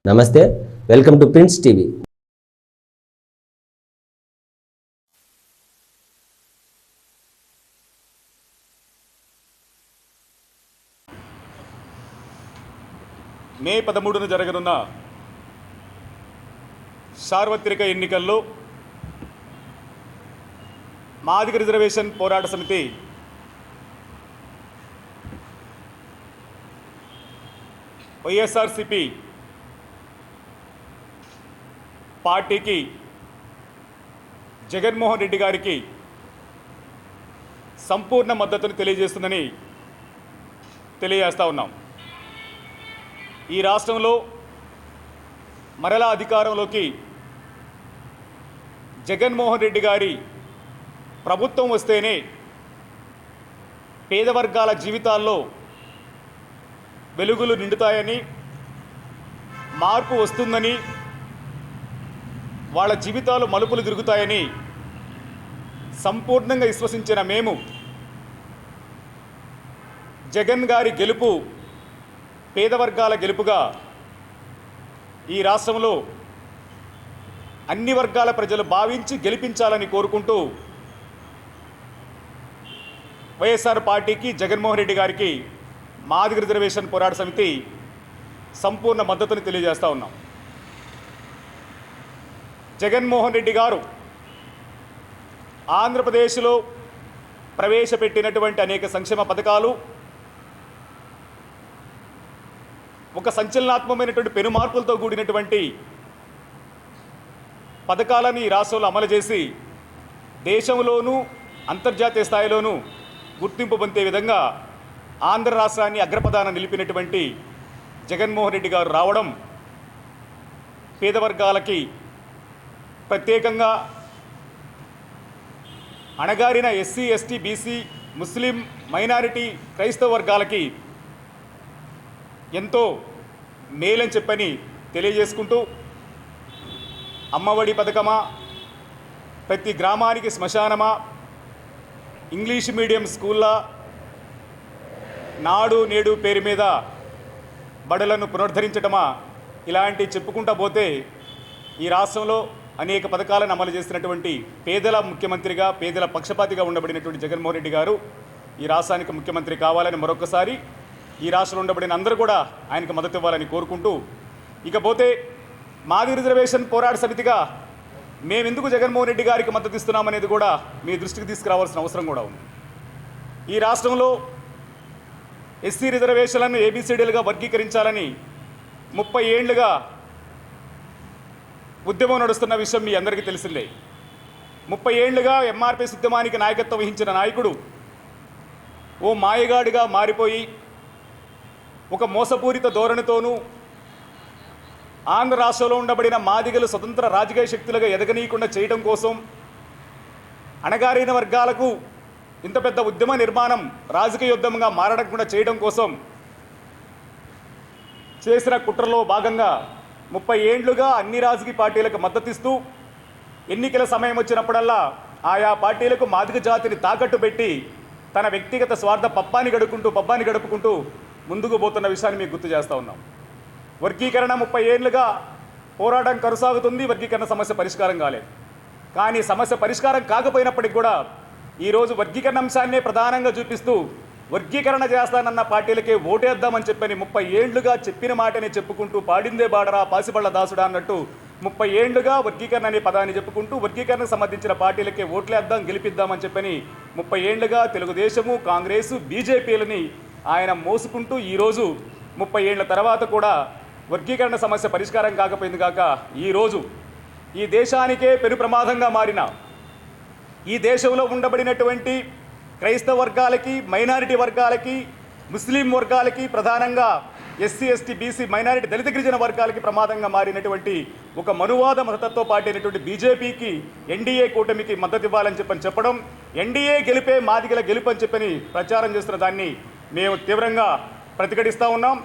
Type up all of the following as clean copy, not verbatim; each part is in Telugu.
నమస్తే, వెల్కమ్ టు ప్రిన్స్ టీవీ. మే 13న జరగనున్న సార్వత్రిక ఎన్నికల్లో మాదిగ రిజర్వేషన్ పోరాట సమితి వైఎస్ఆర్సీపీ పార్టీకి జగన్మోహన్ రెడ్డి గారికి సంపూర్ణ మద్దతును తెలియజేస్తుందని తెలియజేస్తూ ఉన్నాం. ఈ రాష్ట్రంలో మరలా అధికారంలోకి జగన్మోహన్ రెడ్డి గారి ప్రభుత్వం వస్తేనే పేద వర్గాల జీవితాల్లో వెలుగులు నిండుతాయని, మార్పు వస్తుందని, వాళ్ళ జీవితాలు మలుపులు తిరుగుతాయని సంపూర్ణంగా విశ్వసించిన మేము జగన్ గారి గెలుపు పేద వర్గాల గెలుపుగా ఈ రాష్ట్రంలో అన్ని వర్గాల ప్రజలు భావించి గెలిపించాలని కోరుకుంటూ వైఎస్ఆర్ పార్టీకి జగన్మోహన్ రెడ్డి గారికి మాదిగ రిజర్వేషన్ పోరాట సమితి సంపూర్ణ మద్దతుని తెలియజేస్తూ ఉన్నాం. జగన్మోహన్ రెడ్డి గారు ఆంధ్రప్రదేశ్లో ప్రవేశపెట్టినటువంటి అనేక సంక్షేమ పథకాలు ఒక సంచలనాత్మకమైనటువంటి పెనుమార్పులతో కూడినటువంటి పథకాలను ఈ రాష్ట్రంలో అమలు చేసి దేశంలోనూ అంతర్జాతీయ స్థాయిలోనూ గుర్తింపు పొందే విధంగా ఆంధ్ర రాష్ట్రాన్ని అగ్రపదాన నిలిపినటువంటి జగన్మోహన్ రెడ్డి గారు రావడం పేద వర్గాలకి, ప్రత్యేకంగా అణగారిన ఎస్సీ, ఎస్టీ, బీసీ, ముస్లిం, మైనారిటీ, క్రైస్తవ వర్గాలకి ఎంతో మేలని చెప్పని తెలియజేసుకుంటూ అమ్మఒడి పథకమా, ప్రతి గ్రామానికి శ్మశానమా, ఇంగ్లీష్ మీడియం స్కూళ్ళ, నాడు నేడు పేరు మీద బడులను పునరుద్ధరించటమా, ఇలాంటి చెప్పుకుంటా పోతే ఈ రాష్ట్రంలో అనేక పథకాలను అమలు చేసినటువంటి పేదల ముఖ్యమంత్రిగా, పేదల పక్షపాతిగా ఉండబడినటువంటి జగన్మోహన్ రెడ్డి గారు ఈ రాష్ట్రానికి ముఖ్యమంత్రి కావాలని మరొకసారి ఈ రాష్ట్రంలో ఉండబడిన అందరూ కూడా ఆయనకు మద్దతు ఇవ్వాలని కోరుకుంటూ, ఇకపోతే మాదిగ రిజర్వేషన్ పోరాట సమితిగా మేమెందుకు జగన్మోహన్ రెడ్డి గారికి మద్దతు ఇస్తున్నామనేది కూడా మీ దృష్టికి తీసుకురావాల్సిన అవసరం కూడా ఉంది. ఈ రాష్ట్రంలో ఎస్సీ రిజర్వేషన్లను ఏబిసిడీలుగా వర్గీకరించాలని 30 ఏళ్లుగా ఉద్యమం నడుస్తున్న విషయం మీ అందరికీ తెలిసిందే. 30 ఏళ్లుగా ఎంఆర్పీఎస్ ఉద్యమానికి నాయకత్వం వహించిన నాయకుడు ఓ మాయగాడిగా మారిపోయి ఒక మోసపూరిత ధోరణితోనూ ఆంధ్ర రాష్ట్రంలో ఉండబడిన మాదిగలు స్వతంత్ర రాజకీయ శక్తులుగా ఎదగనీయకుండా చేయడం కోసం, అణగారిన వర్గాలకు ఇంత పెద్ద ఉద్యమ నిర్మాణం రాజకీయ యుద్ధంగా మారడకుండా చేయడం కోసం చేసిన కుట్రలో భాగంగా 30 ఏళ్లుగా అన్ని రాజకీయ పార్టీలకు మద్దతిస్తూ ఎన్నికల సమయం వచ్చినప్పుడల్లా ఆయా పార్టీలకు మాదిగ జాతిని తాకట్టు పెట్టి తన వ్యక్తిగత స్వార్థ పబ్బాన్ని గడుపుకుంటూ ముందుకు పోతున్న విషయాన్ని మీకు గుర్తు చేస్తూ ఉన్నాం. వర్గీకరణ 30 ఏళ్లుగా పోరాటం కొనసాగుతుంది. వర్గీకరణ సమస్య పరిష్కారం కాలేదు. కానీ సమస్య పరిష్కారం కాకపోయినప్పటికీ కూడా ఈరోజు వర్గీకరణ అంశాన్నే ప్రధానంగా చూపిస్తూ వర్గీకరణ చేస్తానన్న పార్టీలకే ఓటేద్దామని చెప్పని 30 ఏళ్లుగా చెప్పిన మాటనే చెప్పుకుంటూ పాడిందే బాడరా పాసిబళ్ళ దాసుడా అన్నట్టు 30 ఏళ్లుగా వర్గీకరణ అనే పదాన్ని చెప్పుకుంటూ వర్గీకరణకు సంబంధించిన పార్టీలకే ఓట్లేద్దాం, గెలిపిద్దామని చెప్పని 30 ఏళ్లుగా తెలుగుదేశము, కాంగ్రెసు, బీజేపీలని ఆయన మోసుకుంటూ ఈరోజు 30 ఏళ్ల తర్వాత కూడా వర్గీకరణ సమస్య పరిష్కారం కాకపోయింది కాక ఈరోజు ఈ దేశానికే పెను ప్రమాదంగా మారిన, ఈ దేశంలో ఉండబడినటువంటి క్రైస్తవ వర్గాలకి, మైనారిటీ వర్గాలకి, ముస్లిం వర్గాలకి, ప్రధానంగా ఎస్సీ, ఎస్టీ, బీసీ, మైనారిటీ, దళిత గిరిజన వర్గాలకి ప్రమాదంగా మారినటువంటి ఒక మనువాద మతతత్వ పార్టీ అయినటువంటి బీజేపీకి, ఎన్డీఏ కూటమికి మద్దతు ఇవ్వాలని చెప్పడం, ఎన్డీఏ గెలిపే మాదిగల గెలుపు అని చెప్పని ప్రచారం చేస్తున్న దాన్ని మేము తీవ్రంగా ప్రతిఘటిస్తూ ఉన్నాం.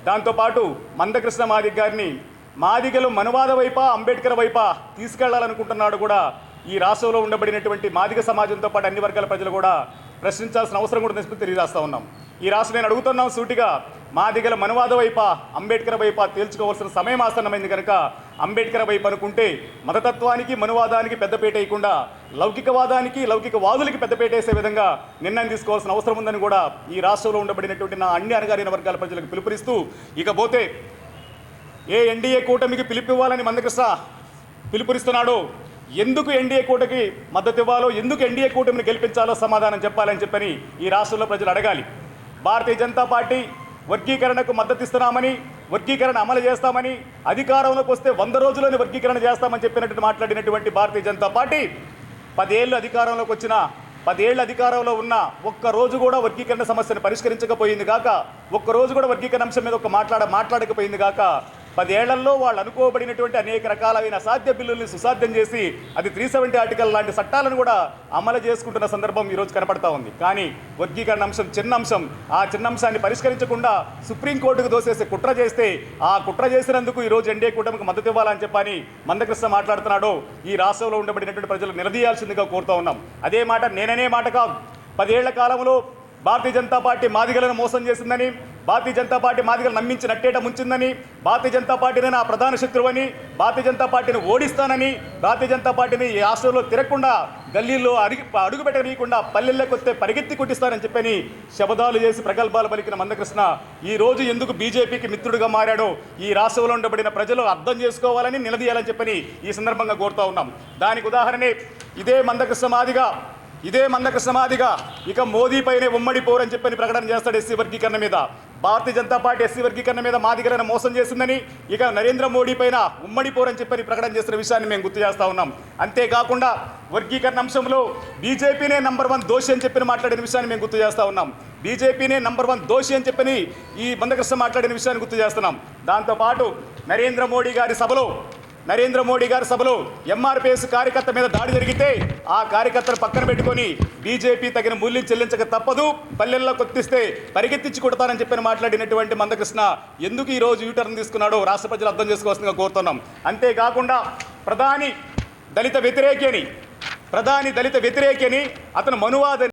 దాంతోపాటు మందకృష్ణ మాదిగ గారిని మాదిగలు మనువాద వైపా, అంబేద్కర్ వైపా తీసుకెళ్లాలనుకుంటున్నాడు కూడా ఈ రాష్ట్రంలో ఉండబడినటువంటి మాదిగ సమాజంతో పాటు అన్ని వర్గాల ప్రజలు కూడా ప్రశ్నించాల్సిన అవసరం కూడా తెలియజేస్తూ ఉన్నాం. ఈ రాష్ట్రం నేను అడుగుతున్నాం సూటిగా, మాదిగల మనువాద వైపా అంబేద్కర్ వైపా తేల్చుకోవాల్సిన సమయం ఆసన్నమైంది కనుక అంబేద్కర్ వైపు అనుకుంటే మతతత్వానికి మనువాదానికి పెద్దపీట వేయకుండా లౌకికవాదానికి లౌకికవాదులకి పెద్దపీట వేసే విధంగా నిర్ణయం తీసుకోవాల్సిన అవసరం ఉందని కూడా ఈ రాష్ట్రంలో ఉండబడినటువంటి నా అన్ని అణగారిన వర్గాల ప్రజలకు పిలుపునిస్తూ ఇకపోతే ఏ ఎన్డీఏ కూటమికి పిలుపివ్వాలని మందకృష్ణ పిలుపునిస్తున్నాడో ఎందుకు ఎన్డీఏ కూటమికి మద్దతు ఇవ్వాలో ఎందుకు ఎన్డీఏ కూటమిని గెలిపించాలో సమాధానం చెప్పాలని చెప్పని ఈ రాష్ట్రంలో ప్రజలు అడగాలి. భారతీయ జనతా పార్టీ వర్గీకరణకు మద్దతు ఇస్తున్నామని వర్గీకరణ అమలు చేస్తామని అధికారంలోకి వస్తే 100 రోజుల్లోనే వర్గీకరణ చేస్తామని చెప్పినట్టు మాట్లాడినటువంటి భారతీయ జనతా పార్టీ 10 ఏళ్ళు అధికారంలోకి వచ్చిన 10 ఏళ్ళు అధికారంలో ఉన్న ఒక్కరోజు కూడా వర్గీకరణ సమస్యను పరిష్కరించకపోయింది కాక ఒక్కరోజు కూడా వర్గీకరణ అంశం మీద మాట్లాడకపోయింది కాక 10 ఏళ్లలో వాళ్ళు అనుకోబడినటువంటి అనేక రకాలైన అసాధ్య బిల్లుల్ని సుసాధ్యం చేసి అది 370 ఆర్టికల్ లాంటి చట్టాలను కూడా అమలు చేసుకుంటున్న సందర్భం ఈరోజు కనపడతా ఉంది. కానీ వర్గీకరణ అంశం చిన్న అంశం, ఆ చిన్న అంశాన్ని పరిష్కరించకుండా సుప్రీంకోర్టుకు దోసేసి కుట్ర చేస్తే ఆ కుట్ర చేసినందుకు ఈరోజు ఎన్డీఏ కూటమికి మద్దతు ఇవ్వాలని చెప్పని మందకృష్ణ మాట్లాడుతున్నాడో ఈ రాష్ట్రంలో ఉండబడినటువంటి ప్రజలు నిలదీయాల్సిందిగా కోరుతూ ఉన్నాం. అదే మాట నేననే మాట కాదు. 10 ఏళ్ల కాలంలో భారతీయ జనతా పార్టీ మాదిగలను మోసం చేసిందని, భారతీయ జనతా పార్టీ మాదిగలు నమ్మించి నట్టేట ముంచిందని, భారతీయ జనతా పార్టీని నా ప్రధాన శత్రువని, భారతీయ జనతా పార్టీని ఓడిస్తానని, భారతీయ జనతా పార్టీని ఈ రాష్ట్రంలో తిరగకుండా గల్లీల్లో అడుగు పెట్టనీయకుండా పల్లెల్లోకి వస్తే పరిగెత్తి కొట్టిస్తానని చెప్పని శబదాలు చేసి ప్రగల్భాలు పలికిన మందకృష్ణ ఈ రోజు ఎందుకు బీజేపీకి మిత్రుడిగా మారాడో ఈ రాష్ట్రంలో ఉండబడిన ప్రజలు అర్థం చేసుకోవాలని నిలదీయాలని చెప్పని ఈ సందర్భంగా కోరుతూ ఉన్నాం. దానికి ఉదాహరణే ఇదే మందకృష్ణ మాదిగా ఇక మోదీ పైనే ఉమ్మడి పోరని చెప్పని ప్రకటన చేస్తాడు ఎస్సీ వర్గీకరణ మీద. భారతీయ జనతా పార్టీ ఎస్సీ వర్గీకరణ మీద మాదిగలను మోసం చేసిందని ఇక నరేంద్ర మోడీ పైన ఉమ్మడి పోరని చెప్పని ప్రకటన చేస్తున్న విషయాన్ని మేము గుర్తు చేస్తా ఉన్నాం. అంతేకాకుండా వర్గీకరణ అంశంలో బీజేపీనే నంబర్ 1 దోషి అని చెప్పిన మాట్లాడిన విషయాన్ని మేము గుర్తు చేస్తా ఉన్నాం. బీజేపీనే నంబర్ 1 దోషి అని చెప్పని ఈ మందకృష్ణ మాట్లాడిన విషయాన్ని గుర్తు చేస్తున్నాం. దాంతోపాటు నరేంద్ర మోడీ గారి సభలో ఎంఆర్పీఎస్ కార్యకర్త మీద దాడి జరిగితే ఆ కార్యకర్తను పక్కన పెట్టుకొని బీజేపీ తగిన మూల్యం చెల్లించక తప్పదు, పల్లెల్లో కొత్తిస్తే పరిగెత్తించి కొడతానని చెప్పిన మాట్లాడినటువంటి మందకృష్ణ ఎందుకు ఈ రోజు యూటర్న్ తీసుకున్నాడో రాష్ట్ర ప్రజలు అర్థం చేసుకోవాల్సిందిగా కోరుతున్నాం. అంతేకాకుండా ప్రధాని దళిత వ్యతిరేకి అని అతను మనువాదని